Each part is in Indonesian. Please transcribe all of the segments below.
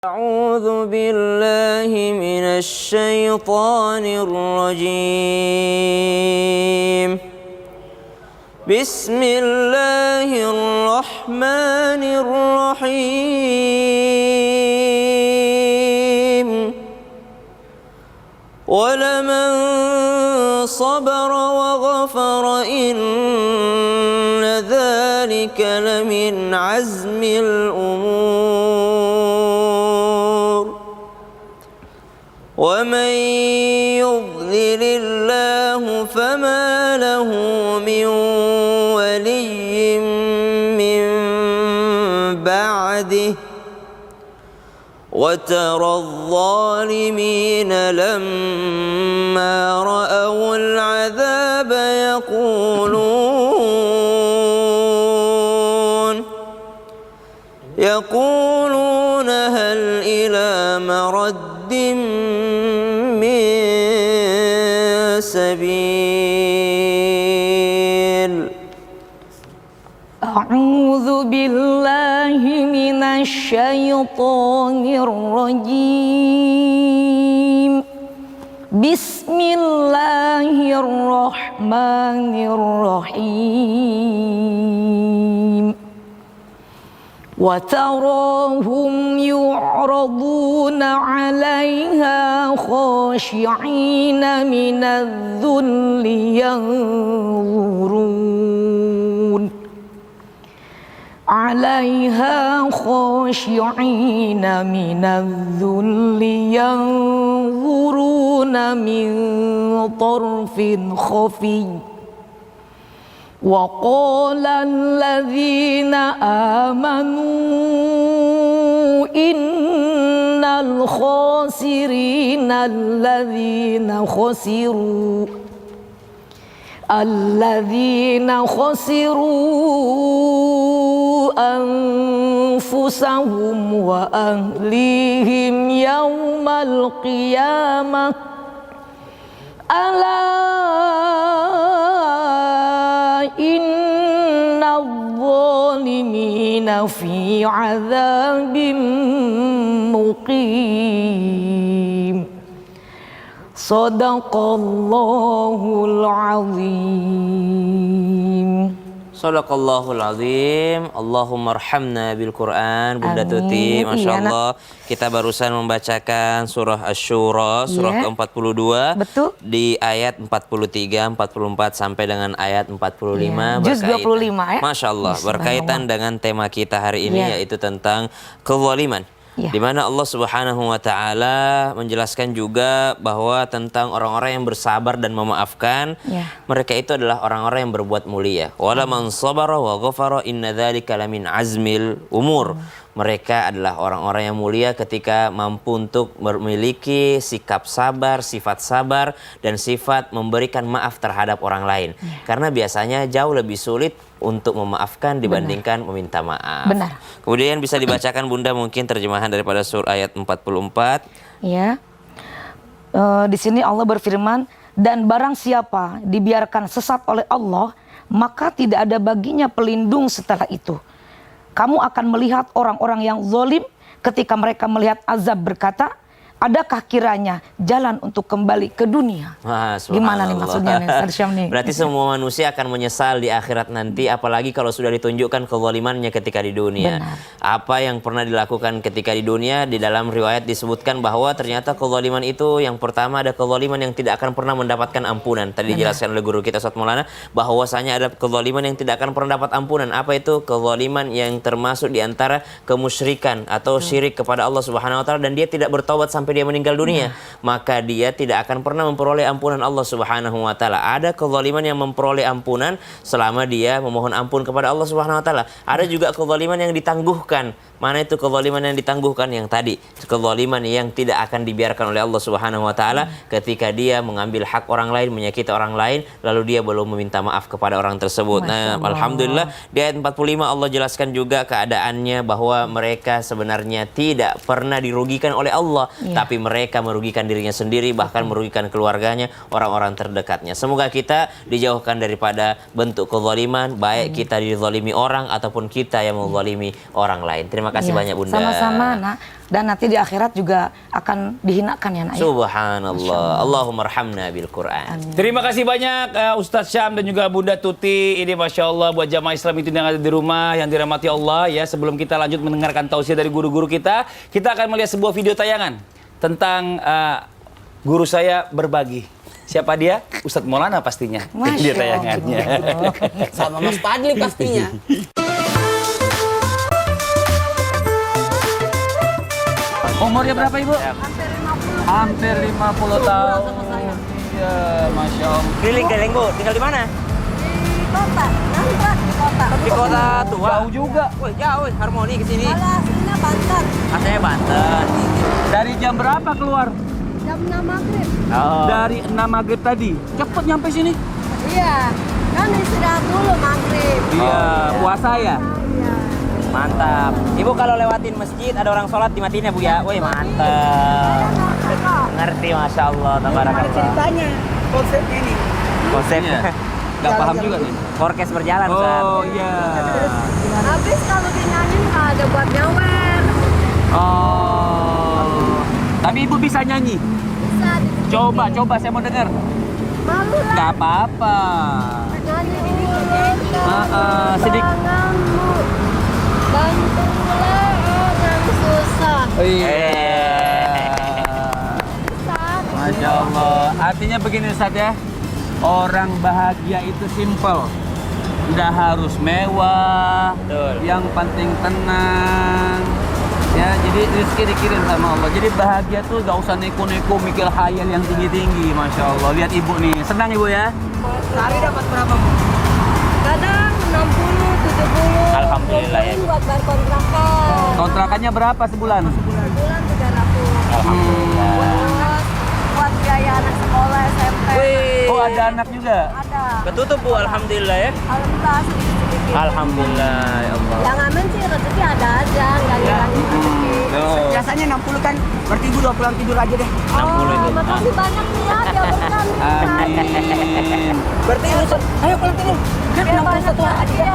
أعوذ بالله من الشيطان الرجيم بسم الله الرحمن الرحيم ولمن صبر وغفر إن ذلك لمن عزم الأمور ومن يضلل الله فما له من ولي من بعده وترى الظالمين لما رأوا العذاب يقولون هل إلى مرد من سبيل أعوذ بالله من الشيطان الرجيم بسم الله الرحمن الرحيم وتراهم يعرضون عليها خاشعين من الذل ينظرون عليها خاشعين من الذل ينظرون من طرف خفي وقال الذين آمنوا إن الخاسرين الذين خسروا أنفسهم وأهليهم يوم القيامة ألا إن الظالمين في عذاب مقيم صدق الله العظيم. Sadaqallahul azim. Allahumma arhamna bil Quran. Bunda Tuti, Masya Allah, kita barusan membacakan surah Asy-Syura, surah ke-42. Betul. Di ayat 43, 44 sampai dengan ayat 45. Juz 25 ya. Masya Allah, berkaitan dengan tema kita hari ini, yaitu tentang kezaliman. Di mana Allah Subhanahu wa taala menjelaskan juga bahwa tentang orang-orang yang bersabar dan memaafkan, mereka itu adalah orang-orang yang berbuat mulia. Wala man sabara wa ghafara inna dzalika lamin azmil umur. Mereka adalah orang-orang yang mulia ketika mampu untuk memiliki sikap sabar, sifat sabar, dan sifat memberikan maaf terhadap orang lain. Karena biasanya jauh lebih sulit untuk memaafkan dibandingkan meminta maaf. Benar. Kemudian bisa dibacakan Bunda mungkin terjemahan daripada surah ayat 44. Ya. Di sini Allah berfirman, dan barang siapa dibiarkan sesat oleh Allah, maka tidak ada baginya pelindung setelah itu. Kamu akan melihat orang-orang yang zalim ketika mereka melihat azab berkata, adakah kiranya jalan untuk kembali ke dunia? Gimana nih maksudnya nih? Berarti semua manusia akan menyesal di akhirat nanti, apalagi kalau sudah ditunjukkan kezalimannya ketika di dunia. Benar. Apa yang pernah dilakukan ketika di dunia, di dalam riwayat disebutkan bahwa ternyata kezaliman itu yang pertama ada kezaliman yang tidak akan pernah mendapatkan ampunan. Tadi dijelaskan oleh guru kita Ustaz Maulana bahwasanya ada kezaliman yang tidak akan pernah dapat ampunan. Apa itu? Kezaliman yang termasuk di antara kemusyrikan atau syirik kepada Allah Subhanahu wa taala, dan dia tidak bertobat sampai dia meninggal dunia, maka dia tidak akan pernah memperoleh ampunan Allah Subhanahu wa taala. Ada kezaliman yang memperoleh ampunan selama dia memohon ampun kepada Allah Subhanahu wa taala. Ada juga kezaliman yang ditangguhkan. Mana itu kezaliman yang ditangguhkan? Yang tadi, kezaliman yang tidak akan dibiarkan oleh Allah Subhanahu wa taala ketika dia mengambil hak orang lain, menyakiti orang lain, lalu dia belum meminta maaf kepada orang tersebut. Nah, alhamdulillah di ayat 45 Allah jelaskan juga keadaannya bahwa mereka sebenarnya tidak pernah dirugikan oleh Allah, tapi mereka merugikan dirinya sendiri, bahkan merugikan keluarganya, orang-orang terdekatnya. Semoga kita dijauhkan daripada bentuk kezaliman, baik kita dizalimi orang ataupun kita yang menzalimi orang lain. Terima Terima kasih Iya, banyak Bunda. Sama-sama nak. Dan nanti di akhirat juga akan dihinakan ya nak. Ya? Subhanallah. Allahumma arhamna bil Quran. Terima kasih banyak Ustadz Syam dan juga Bunda Tuti. Ini Masya Allah buat jamaah Islam itu yang ada di rumah yang dirahmati Allah ya. Sebelum kita lanjut mendengarkan tausiah dari guru-guru kita akan melihat sebuah video tayangan tentang guru saya berbagi. Siapa dia? Ustadz Maulana pastinya. Masya Dia tayangannya. Sama Mas Fadli pastinya. Umurnya berapa Ibu? Hampir 50 tahun. Iya, Masya Allah. Keliling-keliling Bu, tinggal di mana? Di kota, nangkrak di kota. Di kota tua. Jauh juga. Wih, jauh, harmoni ke sini. Kalau aslinya Banten, Katanya Banten. Dari jam berapa keluar? jam 6 maghrib. Oh. Dari 6 maghrib tadi. Cepet nyampe sini. Iya, kan istirahat dulu maghrib. Iya, puasa ya? Iya. Mantap. Ibu kalau lewatin masjid ada orang sholat dimatiin ya Bu ya? Wih mantap. Ngerti Masya Allah. Tabarakallah. Ceritanya konsepnya ini. Konsepnya. Gak paham juga nih. Forecast berjalan Ustaz. Oh iya. Habis kalau dinyanyiin nggak ada buat nyawer. Oh. Tapi Ibu bisa nyanyi? Bisa Coba saya mau denger. malu lah. Gak apa-apa. Nyanyi dikit-dikit. Sedikit. Tanganmu, bantulah orang susah. Ustaz, Masya Allah. Artinya begini Ustaz ya. Orang bahagia itu simple. Nggak harus mewah. Betul. Yang penting tenang. Ya, jadi rezeki dikirim sama Allah. Jadi bahagia tuh gak usah neko-neko mikir khayal yang tinggi-tinggi. Masya Allah. Lihat Ibu nih. Senang Ibu ya? Sehari dapat berapa, Bu? kadang 60, 70. Alhamdulillah ya, Bu. Buat bayar kontrakan. Kontrakannya berapa sebulan? Bulan 300. Alhamdulillah. Terus buat biaya anak sekolah SMP. Oh, ada anak juga? Ada. Ketutup Bu, Alhamdulillah ya. Alhamdulillah sedikit-sedikit. Alhamdulillah ya Allah. Yang amin sih rezeki ada aja, nggak ngilangin rezeki. Biasanya 60 kan, berarti Ibu 2 pulang tidur aja deh. 60 itu. Makasih banyak nih ya, dia berkah nih. Amin. Berarti Ibu, ayo pulang tidur. Kan Dia 61 banyak aja.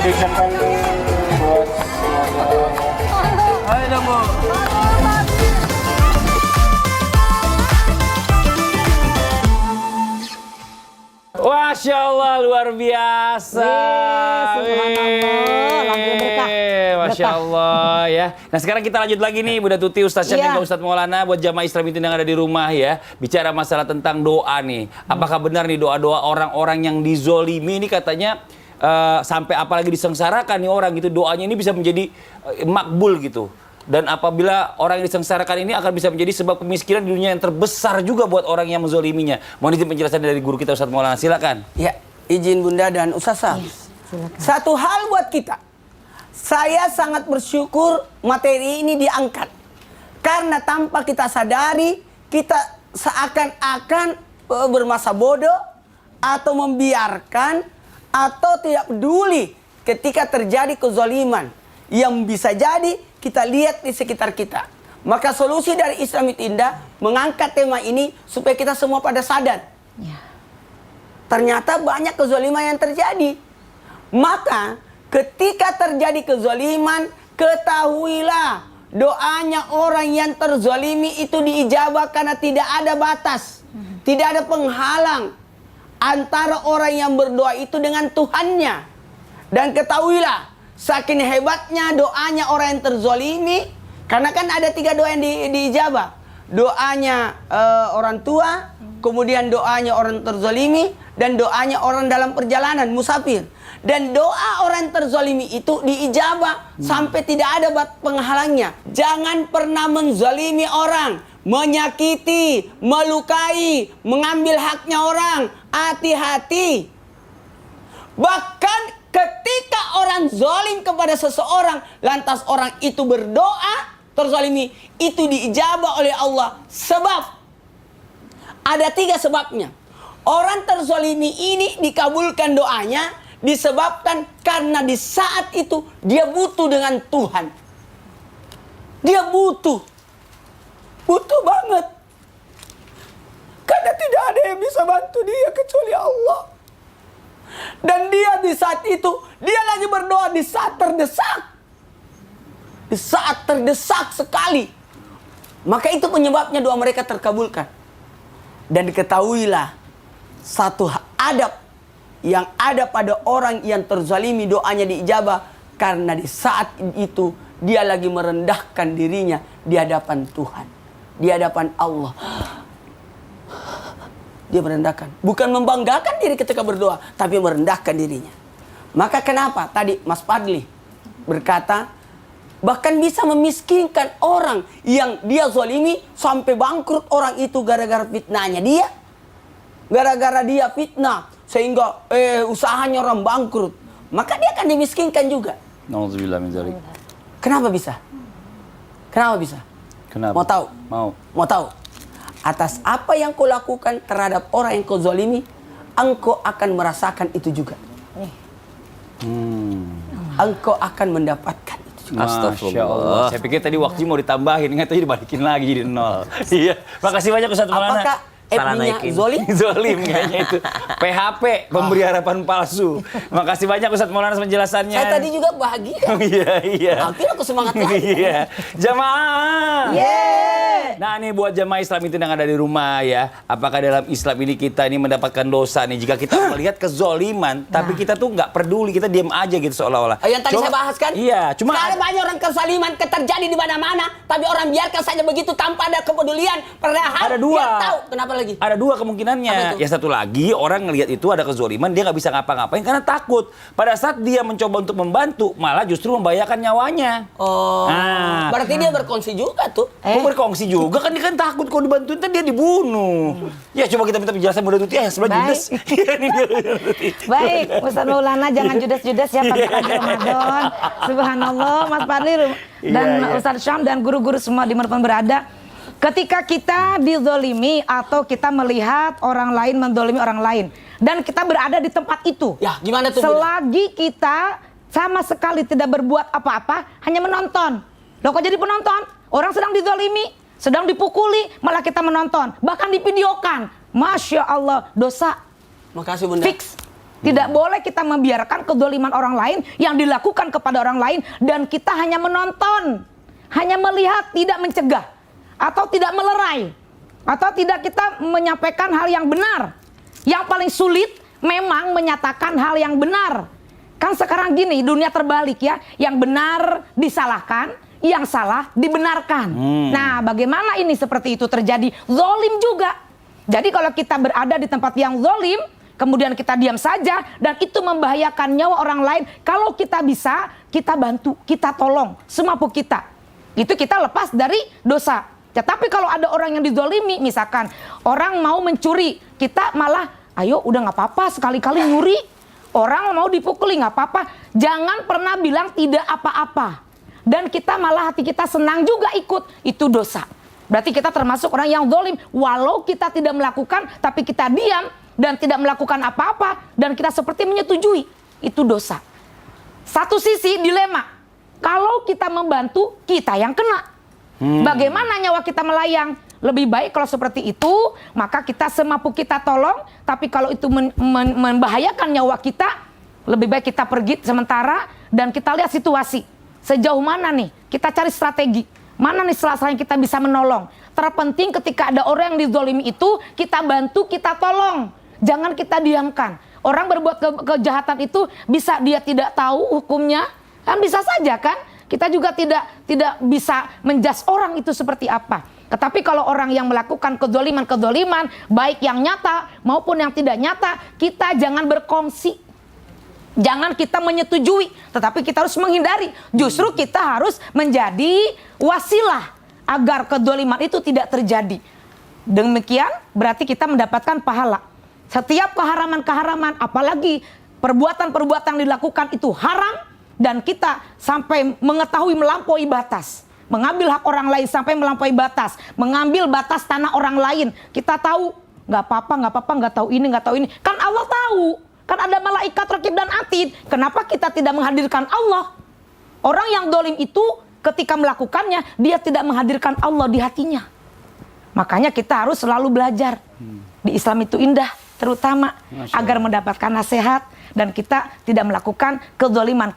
ya, baik. Ayo dong Bu. Masya Allah, luar biasa. Subhanallah, langsung berkah. Masya Allah ya. Nah sekarang kita lanjut lagi nih Bunda Tuti, Ustaz Syam Iya. dan Ustaz Maulana buat jamaah Islam itu yang ada di rumah ya. Bicara masalah tentang doa nih. Apakah benar nih doa-doa orang-orang yang dizolimi ini katanya sampai apalagi disengsarakan nih orang gitu. Doanya ini bisa menjadi makbul gitu. Dan apabila orang yang disengsarakan ini akan bisa menjadi sebab kemiskinan di dunia yang terbesar juga buat orang yang menzoliminya. Mohon izin penjelasan dari guru kita Ustaz Maulana, silakan. Ya, izin Bunda dan Ustazah. Satu hal buat kita. Saya sangat bersyukur materi ini diangkat. Karena tanpa kita sadari, kita seakan-akan bermasa bodoh atau membiarkan atau tidak peduli ketika terjadi kezaliman yang bisa jadi kita lihat di sekitar kita. Maka solusi dari Islam itu Indah mengangkat tema ini supaya kita semua pada sadar. Ternyata banyak kezaliman yang terjadi. Maka ketika terjadi kezaliman, ketahuilah doanya orang yang terzalimi itu diijabah karena tidak ada batas. Tidak ada penghalang antara orang yang berdoa itu dengan Tuhannya. Dan ketahuilah, saking hebatnya doanya orang yang terzalimi, karena kan ada 3 doa yang diijabah. Doanya orang tua, kemudian doanya orang terzalimi, dan doanya orang dalam perjalanan, musafir. Dan doa orang terzalimi itu diijabah sampai tidak ada penghalangnya. Jangan pernah menzalimi orang, menyakiti, melukai, mengambil haknya orang. Hati-hati. Bahkan ketika orang zalim kepada seseorang, lantas orang itu berdoa, terzalimi, itu diijabah oleh Allah. Sebab ada 3 sebabnya. Orang terzalimi ini dikabulkan doanya disebabkan karena di saat itu dia butuh dengan Tuhan. Dia butuh banget. Karena tidak ada yang bisa bantu dia kecuali Allah. Dan dia di saat itu, dia lagi berdoa di saat terdesak. Di saat terdesak sekali. Maka itu penyebabnya doa mereka terkabulkan. Dan diketahuilah satu adab yang ada pada orang yang terzalimi doanya diijabah. Karena di saat itu dia lagi merendahkan dirinya di hadapan Tuhan. Di hadapan Allah. Dia merendahkan. Bukan membanggakan diri ketika berdoa, tapi merendahkan dirinya. Maka kenapa tadi Mas Fadli berkata, bahkan bisa memiskinkan orang yang dia zalimi sampai bangkrut orang itu gara-gara fitnahnya dia. Gara-gara dia fitnah sehingga usahanya orang bangkrut. Maka dia akan dimiskinkan juga. Nauzubillah min dzalik. Kenapa bisa? Kenapa bisa? Kenapa? Mau tahu? Mau tahu? Atas apa yang kau lakukan terhadap orang yang kau zalimi, engkau akan merasakan itu juga. Engkau akan mendapatkan itu juga. Masya Allah. Saya pikir tadi waktu mau ditambahin, nggak tahu dibalikin lagi jadi 0. Iya. Makasih banyak Ustaz Maulana. Apakah Salah F-nya naikin. zolim? Zolim kayaknya itu. PHP, pemberi harapan palsu. Makasih banyak Ustaz Maulana atas penjelasannya. Saya tadi juga bahagia. Iya. Hampir aku semangat lagi. Iya. Jamaah. Yeay. Nah ini buat jamaah Islam itu yang ada di rumah ya. Apakah dalam Islam ini kita ini mendapatkan dosa nih jika kita melihat kezoliman, tapi kita tuh nggak peduli, kita diam aja gitu seolah-olah. Yang tadi saya bahas kan? Iya, cuma sekarang banyak orang kezaliman terjadi di mana-mana, tapi orang biarkan saja begitu tanpa ada kepedulian. Padahal Ada dua. dia tahu kenapa lagi. ada dua kemungkinannya. Apa itu? Ya satu lagi orang ngelihat itu ada kezoliman, dia nggak bisa ngapa-ngapain karena takut. Pada saat dia mencoba untuk membantu, malah justru membahayakan nyawanya. Oh, Nah. berarti dia berkongsi juga tuh. Kok berkongsi juga kan dia kan takut kalau dibantuin ntar dia dibunuh. Ya coba kita minta penjelasan Bunda Tuti ya sebelah Baik. judes. Iya, ini dia. Baik, Ustaz Maulana jangan judes-judes ya pada akhir Ramadan. Subhanallah, Mas Fadli dan Iya. Ustaz Syam dan guru-guru semua dimanapun berada. Ketika kita dizolimi atau kita melihat orang lain mendolimi orang lain dan kita berada di tempat itu, Ya, gimana tuh, Bunda? selagi kita sama sekali tidak berbuat apa-apa, hanya menonton. Loh kok jadi penonton? Orang sedang dizolimi, sedang dipukuli, malah kita menonton, bahkan divideokan. Masya Allah, dosa Makasih Bunda. fix. Tidak boleh kita membiarkan kedoliman orang lain yang dilakukan kepada orang lain dan kita hanya menonton, hanya melihat, tidak mencegah atau tidak melerai atau tidak kita menyampaikan hal yang benar. Yang paling sulit memang menyatakan hal yang benar. Kan sekarang gini, dunia terbalik ya, yang benar disalahkan, yang salah dibenarkan. Nah, bagaimana ini seperti itu terjadi? Zolim juga. Jadi kalau kita berada di tempat yang zolim, kemudian kita diam saja dan itu membahayakan nyawa orang lain. Kalau kita bisa, kita bantu, kita tolong semampu kita. Itu kita lepas dari dosa. Tetapi kalau ada orang yang dizolimi, misalkan orang mau mencuri, kita malah, ayo udah nggak apa-apa sekali-kali nyuri. Orang mau dipukuli nggak apa-apa. Jangan pernah bilang tidak apa-apa. Dan kita malah hati kita senang juga ikut. Itu dosa. Berarti kita termasuk orang yang zolim. Walau kita tidak melakukan, tapi kita diam dan tidak melakukan apa-apa. Dan kita seperti menyetujui. Itu dosa. Satu sisi dilema. Kalau kita membantu, kita yang kena. Bagaimana nyawa kita melayang? Lebih baik kalau seperti itu, maka kita semampu kita tolong. Tapi kalau itu membahayakan nyawa kita, lebih baik kita pergi sementara dan kita lihat situasi. Sejauh mana nih? Kita cari strategi. Mana nih sela-sela yang kita bisa menolong? Terpenting ketika ada orang yang dizolimi itu, kita bantu, kita tolong. Jangan kita diamkan. Orang berbuat kejahatan itu bisa dia tidak tahu hukumnya, kan bisa saja kan? Kita juga tidak bisa menjudge orang itu seperti apa. Tetapi kalau orang yang melakukan kezoliman, baik yang nyata maupun yang tidak nyata, kita jangan berkongsi. Jangan kita menyetujui, tetapi kita harus menghindari. Justru kita harus menjadi wasilah agar kezoliman itu tidak terjadi. Demikian berarti kita mendapatkan pahala. Setiap keharaman-keharaman, apalagi perbuatan-perbuatan yang dilakukan itu haram, dan kita sampai mengetahui melampaui batas, mengambil hak orang lain sampai melampaui batas, mengambil batas tanah orang lain, kita tahu nggak apa-apa, nggak tahu ini, kan Allah tahu, kan ada malaikat rakib dan atid. Kenapa kita tidak menghadirkan Allah? Orang yang dolim itu ketika melakukannya dia tidak menghadirkan Allah di hatinya. Makanya kita harus selalu belajar. di Islam itu indah, terutama agar mendapatkan nasihat dan kita tidak melakukan kezaliman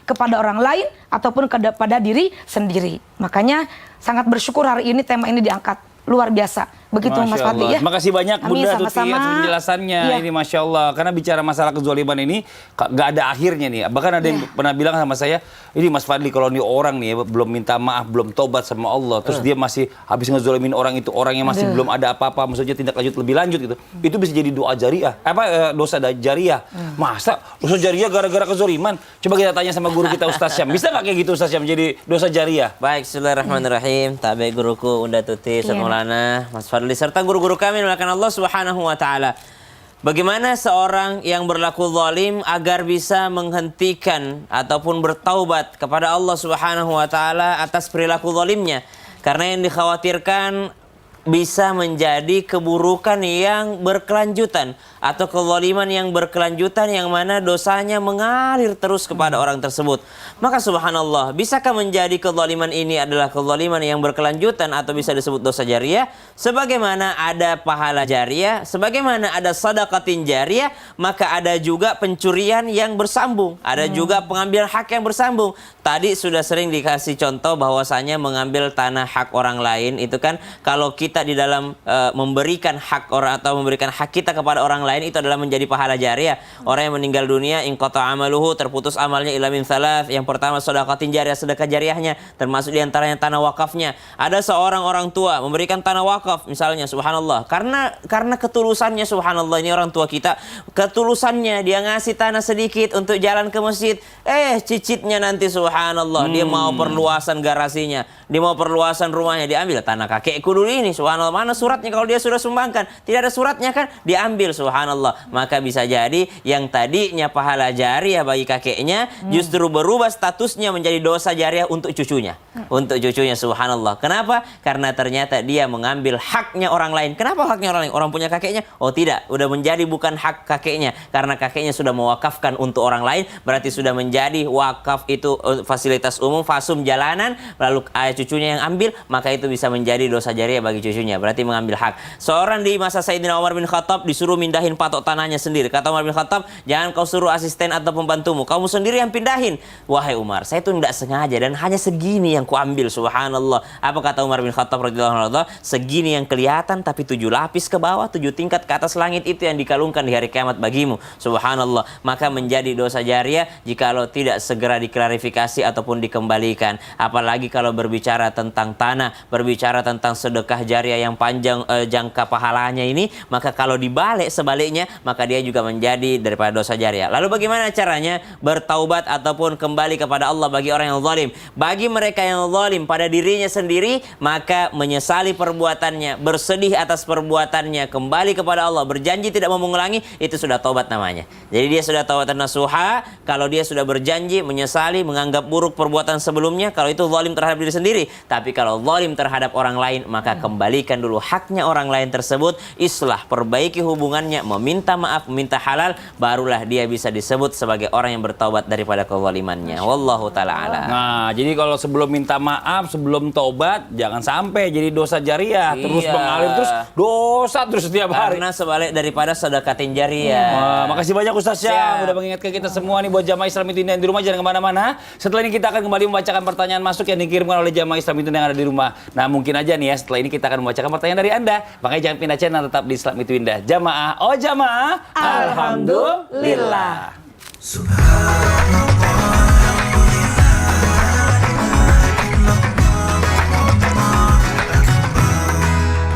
kepada orang lain ataupun kepada diri sendiri. Makanya sangat bersyukur hari ini tema ini diangkat. Luar biasa. Begitu Masya Mas Fadli Allah. ya. Makasih banyak Amin, Bunda Tuti sama-sama. atas penjelasannya. Iya. Ini Masya Allah. Karena bicara masalah kezaliman ini gak ada akhirnya nih. Bahkan ada yang pernah bilang sama saya, ini Mas Fadli kalau nih orang nih ya, belum minta maaf, belum tobat sama Allah, terus dia masih habis ngezalimin orang itu, orang yang masih belum ada apa-apa, maksudnya tindak lanjut lebih lanjut gitu. Itu bisa jadi doa jariah. Dosa jariah. Masa dosa jariah gara-gara kezaliman? Coba kita tanya sama guru kita Ustaz Syam. Bisa nggak kayak gitu Ustaz Syam jadi dosa jariah? Baik, bismillahirrahmanirrahim. Tabe guruku Unda Tuti, Ustaz Maulana, Mas Fadli serta guru-guru kami melakukan Allah Subhanahu wa taala. Bagaimana seorang yang berlaku zalim agar bisa menghentikan ataupun bertaubat kepada Allah Subhanahu wa taala atas perilaku zalimnya? Karena yang dikhawatirkan bisa menjadi keburukan yang berkelanjutan atau kezaliman yang berkelanjutan yang mana dosanya mengalir terus kepada orang tersebut. Maka subhanallah, bisakah menjadi kezaliman ini adalah kezaliman yang berkelanjutan atau bisa disebut dosa jariah? Sebagaimana ada pahala jariah, sebagaimana ada sedekatin jariah, maka ada juga pencurian yang bersambung, ada juga pengambilan hak yang bersambung. Tadi sudah sering dikasih contoh bahwasanya mengambil tanah hak orang lain itu kan kalau kita di dalam memberikan hak orang atau memberikan hak kita kepada orang lain itu adalah menjadi pahala jariah. Orang yang meninggal dunia inqata amaluhu, terputus amalnya ila min thalath. Yang pertama sedekatin jariah, sedekah jariahnya, termasuk diantaranya tanah wakafnya. Ada seorang orang tua memberikan tanah wakaf misalnya, subhanallah, karena ketulusannya, subhanallah, ini orang tua kita, ketulusannya dia ngasih tanah sedikit untuk jalan ke masjid, cicitnya nanti subhanallah dia mau perluasan garasinya, dia mau perluasan rumahnya, diambil tanah kakekku dulu ini, subhanallah, mana suratnya kalau dia sudah sumbangkan? Tidak ada suratnya kan? Diambil, subhanallah. Maka bisa jadi yang tadinya pahala jariah bagi kakeknya justru berubah statusnya menjadi dosa jariah untuk cucunya. Untuk cucunya, subhanallah. Kenapa? Karena ternyata dia mengambil haknya orang lain. Kenapa haknya orang lain? Orang punya kakeknya? Oh tidak, udah menjadi bukan hak kakeknya. Karena kakeknya sudah mewakafkan untuk orang lain, berarti sudah menjadi wakaf itu fasilitas umum, fasum jalanan, lalu cucunya yang ambil, maka itu bisa menjadi dosa jariah bagi cucunya, berarti mengambil hak. Seorang di masa Sayyidina Umar bin Khattab disuruh mindahin patok tanahnya sendiri. Kata Umar bin Khattab, jangan kau suruh asisten atau pembantumu, kamu sendiri yang pindahin. Wahai Umar, saya itu tidak sengaja dan hanya segini yang kuambil, subhanallah. Apa kata Umar bin Khattab radhiyallahu anhu? Segini yang kelihatan tapi 7 lapis ke bawah, 7 tingkat ke atas langit itu yang dikalungkan di hari kiamat bagimu, subhanallah. Maka menjadi dosa jariah jikalau tidak segera diklarifikasi ataupun dikembalikan. Apalagi kalau berbicara tentang tanah, berbicara tentang sedekah jariah yang panjang jangka pahalanya ini, maka kalau dibalik sebaliknya, maka dia juga menjadi daripada dosa jariah. Lalu bagaimana caranya bertaubat ataupun kembali kepada Allah bagi orang yang zalim? Bagi mereka yang zalim pada dirinya sendiri, maka menyesali perbuatannya, bersedih atas perbuatannya, kembali kepada Allah, berjanji tidak mau mengulangi, itu sudah taubat namanya. Jadi dia sudah taubatan nasuha kalau dia sudah berjanji, menyesali, menganggap buruk perbuatan sebelumnya, kalau itu zalim terhadap diri sendiri. Tapi kalau zalim terhadap orang lain, maka kembalikan dulu haknya orang lain tersebut, islah, perbaiki hubungannya, meminta maaf, meminta halal, barulah dia bisa disebut sebagai orang yang bertaubat daripada kezalimannya. Wallahu ta'ala ala. Nah, jadi kalau sebelum minta maaf, sebelum taubat, jangan sampai jadi dosa jariah, terus mengalir terus dosa terus setiap hari. Karena sebalik daripada sedekatin jariah. Wah, makasih banyak Ustaz Syam Siap. udah mengingatkan kita semua nih buat jamaah Islam itu yang di rumah, jangan kemana-mana. Setelah ini kita akan kembali membacakan pertanyaan masuk yang dikirimkan oleh jamaah Islam itu yang ada di rumah. Nah, mungkin aja nih ya, setelah ini kita akan membacakan pertanyaan dari Anda. Makanya jangan pindah channel, tetap di Islam itu Indah. Jamaah, oh jamaah, alhamdulillah. Subhanallah.